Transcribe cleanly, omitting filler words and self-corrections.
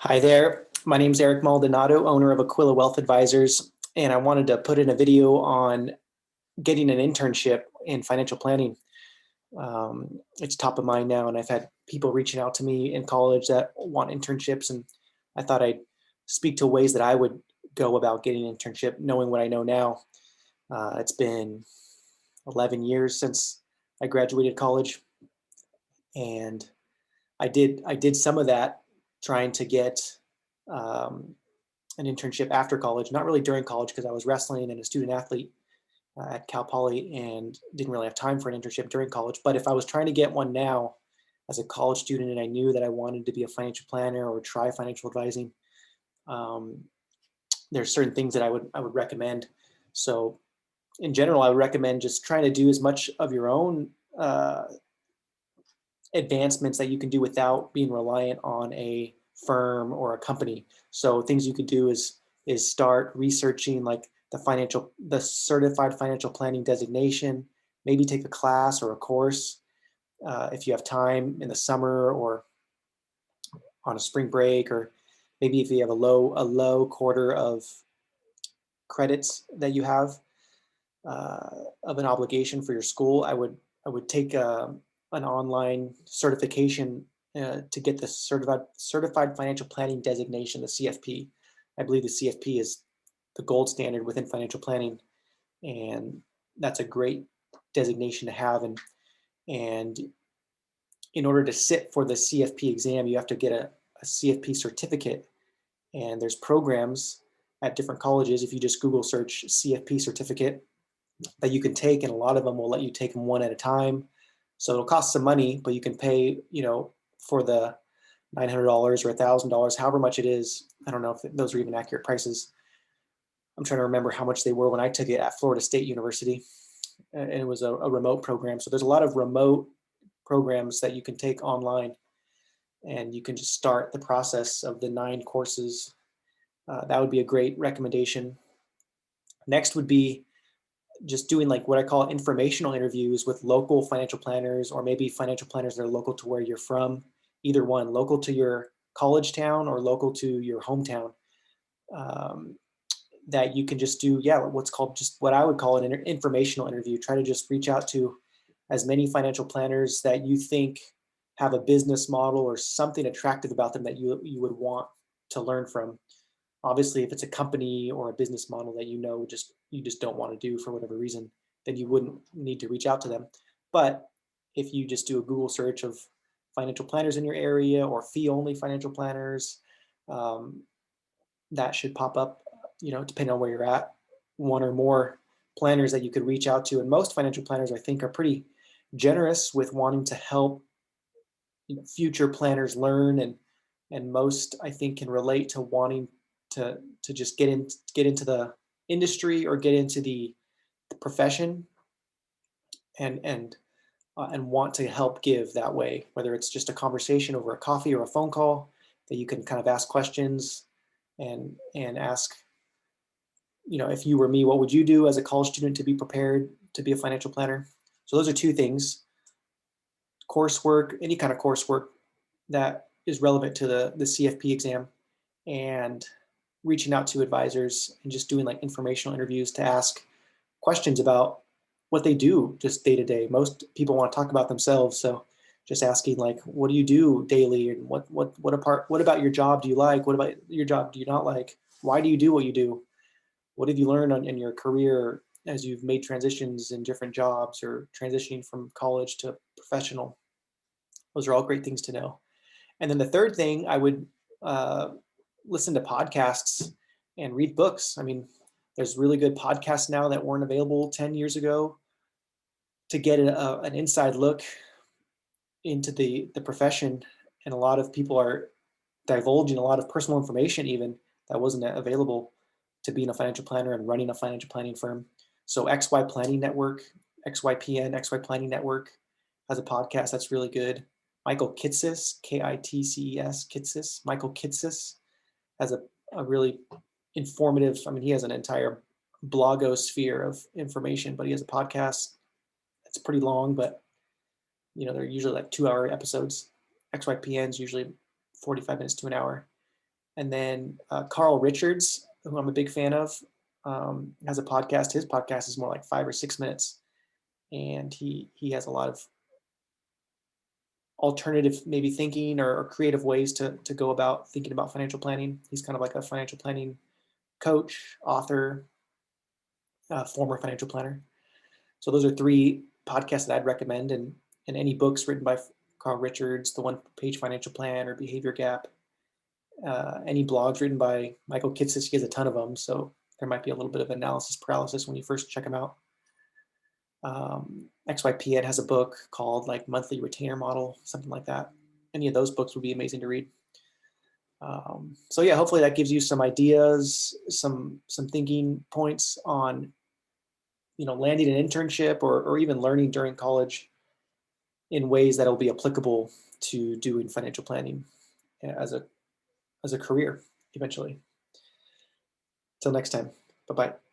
Hi there. My name is Eric Maldonado, owner of Aquila Wealth Advisors, and I wanted to put in a video on getting an internship in financial planning. It's top of mind now, and I've had people reaching out to me in college that want internships, and I thought I'd speak to ways that I would go about getting an internship, knowing what I know now. It's been 11 years since I graduated college, and I did some of that trying to get um, an internship after college, not really during college because I was wrestling and a student athlete at Cal Poly and didn't really have time for an internship during college. But if I was trying to get one now as a college student and I knew that I wanted to be a financial planner or try financial advising, um, there's certain things that I would recommend. So in general, I would recommend just trying to do as much of your own advancements that you can do without being reliant on a firm or a company. So things you could do is start researching like the certified financial planning designation, maybe take a class or a course if you have time in the summer or on a spring break, or maybe if you have a low quarter of credits that you have of an obligation for your school. I would take an online certification to get the certified financial planning designation, the CFP. I believe the CFP is the gold standard within financial planning, and that's a great designation to have. And in order to sit for the CFP exam, you have to get a CFP certificate, and there's programs at different colleges. If you just Google search CFP certificate, that you can take, and a lot of them will let you take them one at a time. So it'll cost some money, but you can pay, for the $900 or $1,000, however much it is. I don't know if those are even accurate prices. I'm trying to remember how much they were when I took it at Florida State University, and it was a remote program. So there's a lot of remote programs that you can take online, and you can just start the process of the 9 courses. That would be a great recommendation. Next would be just doing like what I call informational interviews with local financial planners, or maybe financial planners that are local to where you're from, either one, local to your college town or local to your hometown. Um, that you can just do, yeah, what's called just what I would call an informational interview. Try to just reach out to as many financial planners that you think have a business model or something attractive about them that you would want to learn from. Obviously, if it's a company or a business model that you just don't want to do for whatever reason, then you wouldn't need to reach out to them. But if you just do a Google search of financial planners in your area or fee-only financial planners, um, that should pop up, depending on where you're at, one or more planners that you could reach out to. And most financial planners, I think, are pretty generous with wanting to help future planners learn, and most, I think, can relate to wanting to just get into the industry or get into the profession, and want to help give that way, whether it's just a conversation over a coffee or a phone call that you can kind of ask questions and ask, if you were me, what would you do as a college student to be prepared to be a financial planner? So those are 2 things: coursework, any kind of coursework that is relevant to the CFP exam, and reaching out to advisors and just doing like informational interviews to ask questions about what they do just day to day. Most people want to talk about themselves, so just asking like, what do you do daily, and what about your job do you like? What about your job do you not like? Why do you do what you do? What have you learned in your career as you've made transitions in different jobs or transitioning from college to professional? Those are all great things to know. And then the third thing, I would uh, listen to podcasts and read books. I mean, there's really good podcasts now that weren't available 10 years ago to get an inside look into the profession. And a lot of people are divulging a lot of personal information, even that wasn't available to being a financial planner and running a financial planning firm. So XY Planning Network, XY Planning Network has a podcast that's really good. Michael Kitces, Kitces, Kitces, Michael Kitces has a really informative, I mean, he has an entire blogosphere of information, but he has a podcast that's pretty long, but they're usually like 2-hour episodes. XYPN's usually 45 minutes to an hour. And then Carl Richards, who I'm a big fan of, has a podcast. His podcast is more like 5 or 6 minutes, and he has a lot of alternative maybe thinking or creative ways to go about thinking about financial planning. He's kind of like a financial planning coach, author, former financial planner. So those are 3 podcasts that I'd recommend, and any books written by Carl Richards, the One Page Financial Plan or Behavior Gap, any blogs written by Michael Kitces. He has a ton of them, so there might be a little bit of analysis paralysis when you first check them out. XYP Ed has a book called like Monthly Retainer Model, something like that. Any of those books would be amazing to read. So yeah, hopefully that gives you some ideas, some thinking points on, landing an internship or even learning during college in ways that will be applicable to doing financial planning as a career eventually. Till next time, bye-bye.